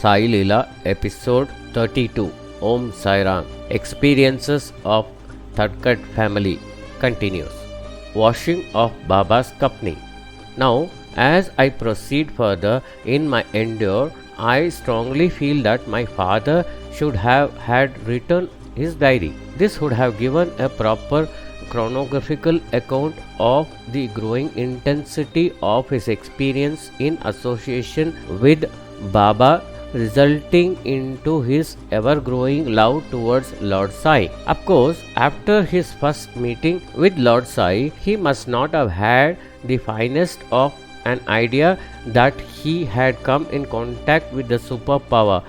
Sai Leela, episode 32. Om Sai Ram. Experiences of Thadkat family continues. Washing of Baba's Kapni. Now, as I proceed further in my endeavor, I strongly feel that my father should have had written his diary. This would have given a proper chronographical account of the growing intensity of his experience in association with Baba, resulting into his ever-growing love towards Lord Sai. Of course, after his first meeting with Lord Sai, he must not have had the finest of an idea that he had come in contact with the superpower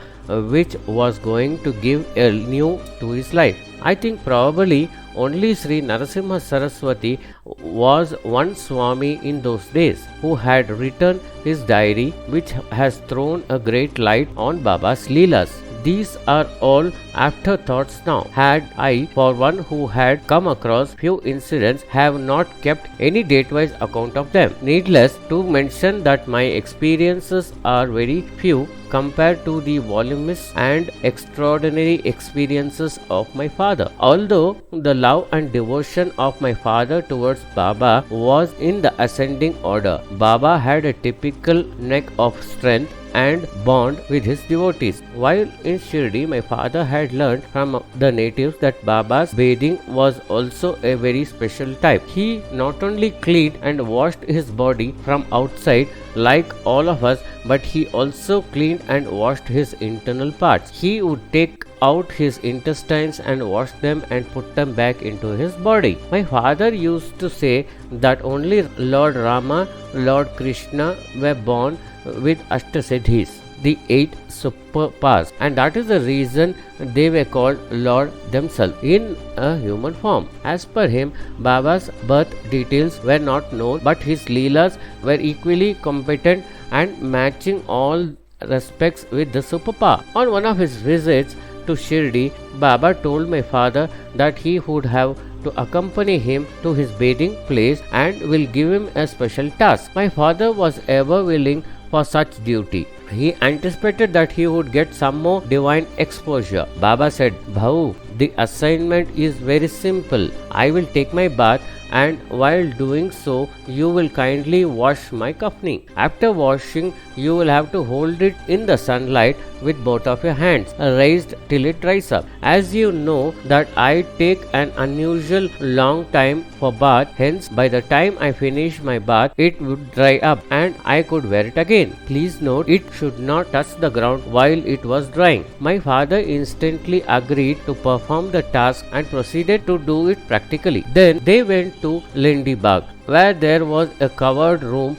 which was going to give a new to his life. I think probably only Sri Narasimha Saraswati was one Swami in those days who had written his diary, which has thrown a great light on Baba's Leelas. These are all afterthoughts now. Had I, for one who had come across few incidents, have not kept any date-wise account of them. Needless to mention that my experiences are very few compared to the voluminous and extraordinary experiences of my father. Although the love and devotion of my father towards Baba was in the ascending order, Baba had a typical neck of strength and bond with his devotees. While in Shirdi, my father had learned from the natives that Baba's bathing was also a very special type. He not only cleaned and washed his body from outside like all of us, but he also cleaned and washed his internal parts. He would take out his intestines and wash them and put them back into his body. My father used to say that only Lord Rama, Lord Krishna were born with Ashtasiddhis, the 8 super powers, and that is the reason they were called Lord themselves in a human form. As per him, Baba's birth details were not known, but his Leelas were equally competent and matching all respects with the superpower. On one of his visits to Shirdi, Baba told my father that he would have to accompany him to his bathing place and will give him a special task. My father was ever willing for such duty. He anticipated that he would get some more divine exposure. Baba said, "Bhau, the assignment is very simple. I will take my bath, and while doing so, you will kindly wash my kafni. After washing, you will have to hold it in the sunlight with both of your hands, raised till it dries up. As you know that I take an unusual long time for bath, hence by the time I finish my bath, it would dry up and I could wear it again. Please note, it should not touch the ground while it was drying." My father instantly agreed to perform the task and proceeded to do it practically. Then they went to Lindi Bagh, where there was a covered room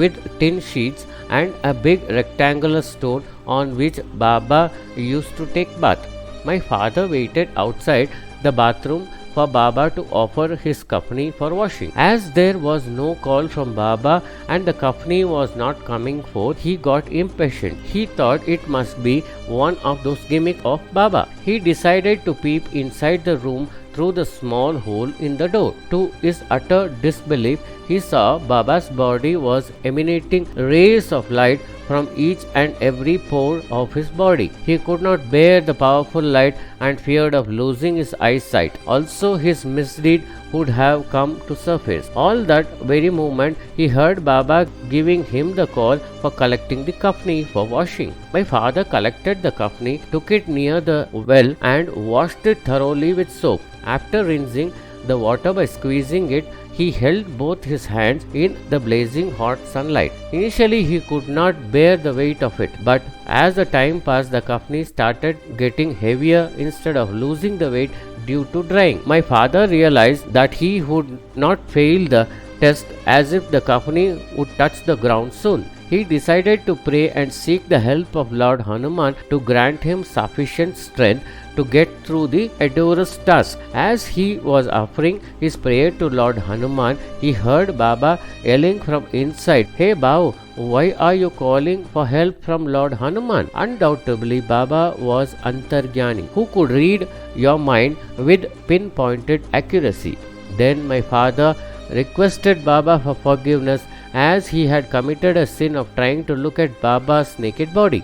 with tin sheets and a big rectangular stone on which Baba used to take bath. My father waited outside the bathroom for Baba to offer his kafni for washing. As there was no call from Baba and the kafni was not coming forth, he got impatient. He thought it must be one of those gimmicks of Baba. He decided to peep inside the room through the small hole in the door. To his utter disbelief, he saw Baba's body was emanating rays of light from each and every pore of his body. He could not bear the powerful light and feared of losing his eyesight. Also, his misdeed would have come to surface. All that very moment, he heard Baba giving him the call for collecting the kafni for washing. My father collected the kafni, took it near the well and washed it thoroughly with soap. After rinsing the water by squeezing it, he held both his hands in the blazing hot sunlight. Initially, he could not bear the weight of it, but as the time passed, the kafni started getting heavier instead of losing the weight due to drying. My father realized that he would not fail the test, as if the kafni would touch the ground soon. He decided to pray and seek the help of Lord Hanuman to grant him sufficient strength to get through the arduous task. As he was offering his prayer to Lord Hanuman, he heard Baba yelling from inside, "Hey Bau, why are you calling for help from Lord Hanuman?" Undoubtedly, Baba was Antargyani, who could read your mind with pinpointed accuracy. Then my father requested Baba for forgiveness, as he had committed a sin of trying to look at Baba's naked body.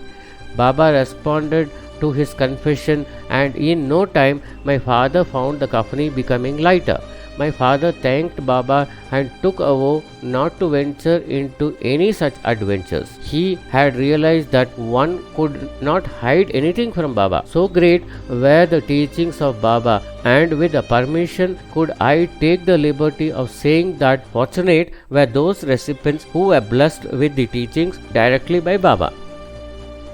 Baba responded to his confession, and in no time my father found the kafani becoming lighter. My father thanked Baba and took a vow not to venture into any such adventures. He had realized that one could not hide anything from Baba. So great were the teachings of Baba, and with the permission could I take the liberty of saying that fortunate were those recipients who were blessed with the teachings directly by Baba.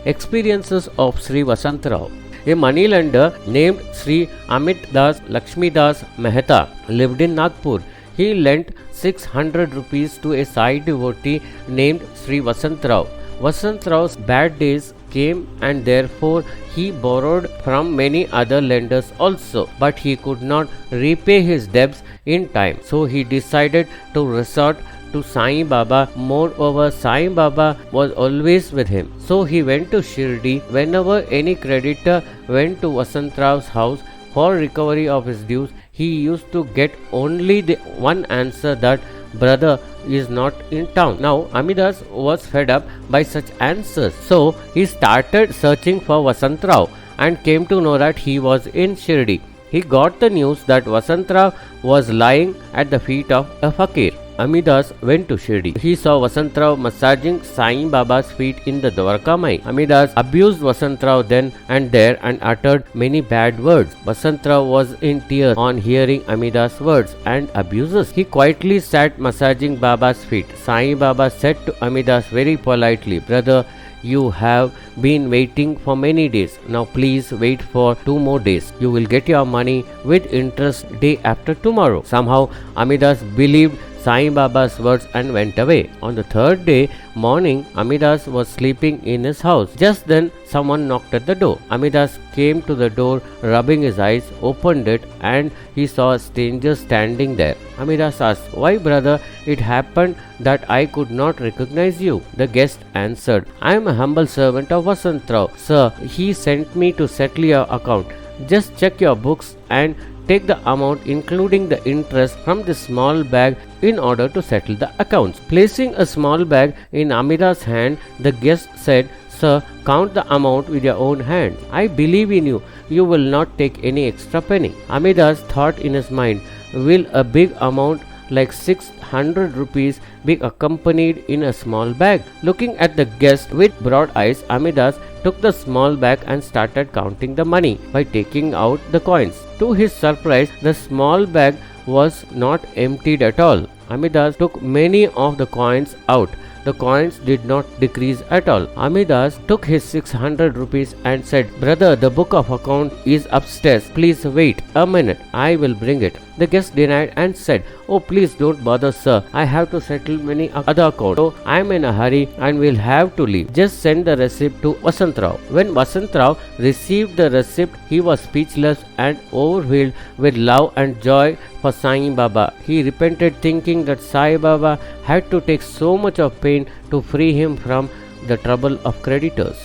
Experiences of Sri Vasantrao. A moneylender named Sri Amit Das Lakshmi Das Mehta lived in Nagpur. He lent 600 rupees to a Sai devotee named Sri Vasantrao. Vasantrao's bad days came, and therefore he borrowed from many other lenders also, but he could not repay his debts in time. So he decided to resort to Sai Baba. Moreover, Sai Baba was always with him. So he went to Shirdi. Whenever any creditor went to Vasantrao's house for recovery of his dues, he used to get only the one answer that brother is not in town. Now Amidas was fed up by such answers. So he started searching for Vasantrao and came to know that he was in Shirdi. He got the news that Vasantrao was lying at the feet of a fakir. Amidas went to Shirdi. He saw Vasantrao massaging Sai Baba's feet in the Dwarka Mai. Amidas abused Vasantrao then and there and uttered many bad words. Vasantrao was in tears on hearing Amidas' words and abuses. He quietly sat massaging Baba's feet. Sai Baba said to Amidas very politely, "Brother, you have been waiting for many days. Now please wait for 2 more days. You will get your money with interest day after tomorrow." Somehow Amidas believed Sai Baba's words and went away. On the 3rd day morning, Amidas was sleeping in his house. Just then someone knocked at the door. Amidas came to the door, rubbing his eyes, opened it, and he saw a stranger standing there. Amidas asked, "Why, brother, it happened that I could not recognize you?" The guest answered, "I am a humble servant of Vasantrao. Sir, he sent me to settle your account. Just check your books and take the amount including the interest from this small bag in order to settle the accounts." Placing a small bag in Amidas' hand, the guest said, "Sir, count the amount with your own hand. I believe in you. You will not take any extra penny." Amidas thought in his mind, "Will a big amount like 600 rupees be accompanied in a small bag?" Looking at the guest with broad eyes, Amidas took the small bag and started counting the money by taking out the coins. To his surprise, the small bag was not emptied at all. Amidas took many of the coins out. The coins did not decrease at all. Amidas took his 600 rupees and said, "Brother, the book of account is upstairs. Please wait a minute. I will bring it." The guest denied and said, "Oh, please don't bother, sir. I have to settle many other accounts. So I am in a hurry and will have to leave. Just send the receipt to Vasantrao." When Vasantrao received the receipt, he was speechless and overwhelmed with love and joy for Sai Baba. He repented, thinking that Sai Baba had to take so much of pain to free him from the trouble of creditors.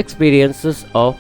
Experiences of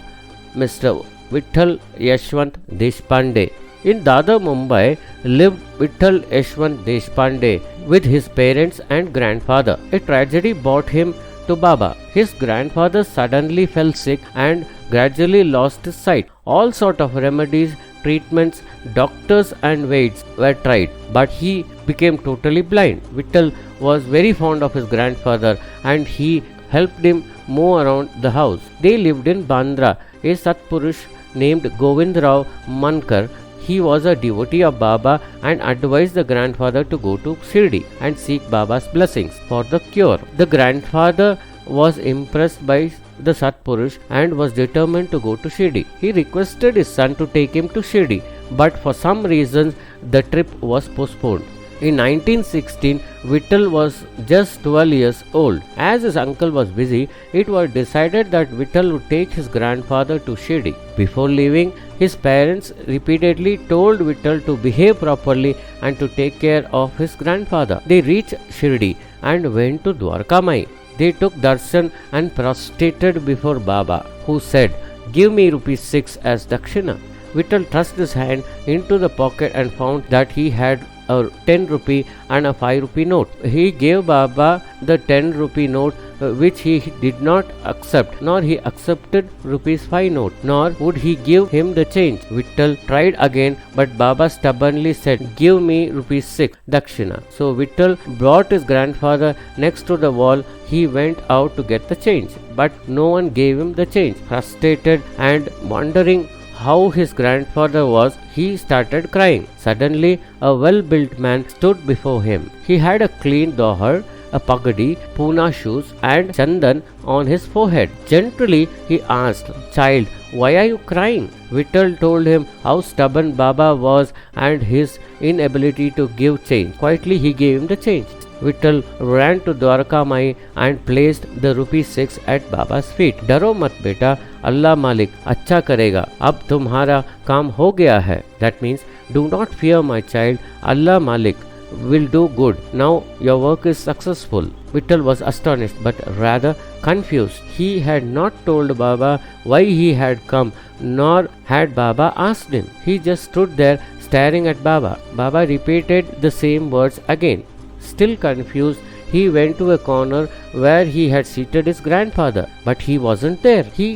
Mr. Vittal Yashwant Deshpande. In Dadar, Mumbai, lived Vittal Yashwant Deshpande with his parents and grandfather. A tragedy brought him to Baba. His grandfather suddenly fell sick and gradually lost his sight. All sorts of remedies, treatments, doctors and maids were tried, but he became totally blind. Vittal was very fond of his grandfather and he helped him move around the house. They lived in Bandra. A Satpurush named Govindrao Mankar, he was a devotee of Baba and advised the grandfather to go to Shirdi and seek Baba's blessings for the cure. The grandfather was impressed by the Satpurush and was determined to go to Shirdi. He requested his son to take him to Shirdi, but for some reasons the trip was postponed. In 1916, Vittal was just 12 years old. As his uncle was busy, it was decided that Vittal would take his grandfather to Shirdi. Before leaving, his parents repeatedly told Vittal to behave properly and to take care of his grandfather. They reached Shirdi and went to Dwarka Mai. They took darshan and prostrated before Baba, who said, "Give me ₹6 as dakshina." Vittal thrust his hand into the pocket and found that he had a 10 rupee and a 5 rupee note. He gave Baba the 10 rupee note which he did not accept, nor he accepted rupees 5 note, nor would he give him the change. Vittal tried again, but Baba stubbornly said, "Give me rupees 6 dakshina." So Vittal brought his grandfather next to the wall. He went out to get the change, but no one gave him the change. Frustrated and wondering how his grandfather was, he started crying. Suddenly, a well-built man stood before him. He had a clean dohar, a pagadi, puna shoes, and chandan on his forehead. Gently, he asked, "Child, why are you crying?" Vittal told him how stubborn Baba was and his inability to give change. Quietly, he gave him the change. Vittal ran to Dwarka Mai and placed the ₹6 at Baba's feet. "डरो मत बेटा, अल्लाह मालिक अच्छा करेगा, अब तुम्हारा काम हो गया है." That means, do not fear my child, Allah Malik will do good. Now your work is successful. Vittal was astonished but rather confused. He had not told Baba why he had come, nor had Baba asked him. He just stood there staring at Baba. Baba repeated the same words again. Still confused, he went to a corner where he had seated his grandfather, but he wasn't there. He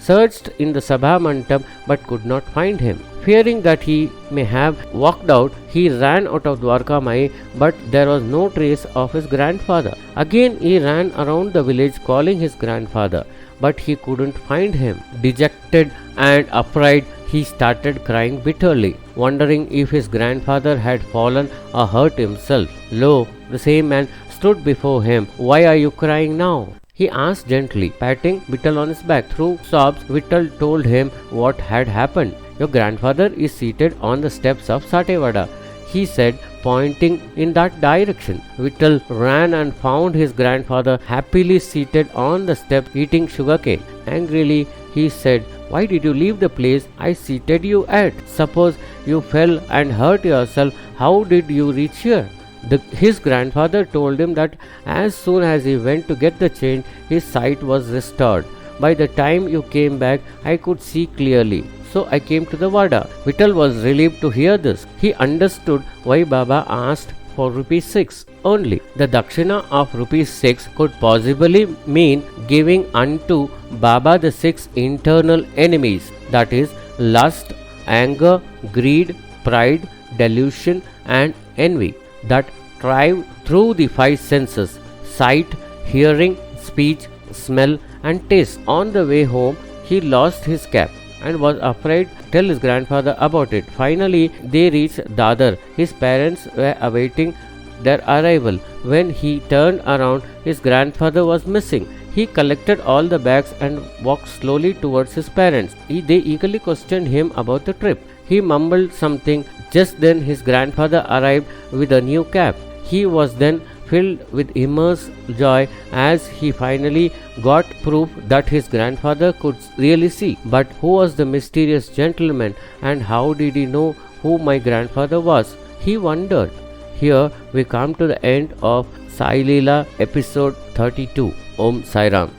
searched in the Sabha Mandap but could not find him. Fearing that he may have walked out, he ran out of Dwarka Mai, but there was no trace of his grandfather. Again he ran around the village calling his grandfather, but he couldn't find him. Dejected and afraid, he started crying bitterly, wondering if his grandfather had fallen or hurt himself. Lo, the same man stood before him. "Why are you crying now?" he asked gently, patting Vittal on his back. Through sobs, Vittal told him what had happened. "Your grandfather is seated on the steps of Satevada," he said, pointing in that direction. Vittal ran and found his grandfather happily seated on the steps eating sugarcane. Angrily, he said, "Why did you leave the place I seated you at? Suppose you fell and hurt yourself, how did you reach here?" His grandfather told him that as soon as he went to get the change, his sight was restored. "By the time you came back, I could see clearly. So I came to the Vada." Vittal was relieved to hear this. He understood why Baba asked for ₹6 only. The dakshina of ₹6 could possibly mean giving unto Baba the 6 internal enemies, that is, lust, anger, greed, pride, delusion, and envy, that thrive through the 5 senses: sight, hearing, speech, smell, and taste. On the way home, he lost his cap and was afraid to tell his grandfather about it. Finally, they reached Dadar. His parents were awaiting their arrival. When he turned around, his grandfather was missing. He collected all the bags and walked slowly towards his parents. They eagerly questioned him about the trip. He mumbled something. Just then his grandfather arrived with a new cap. He was then filled with immense joy as he finally got proof that his grandfather could really see. But who was the mysterious gentleman, and how did he know who my grandfather was? He wondered. Here we come to the end of Sai Leela episode 32. Om Sai Ram.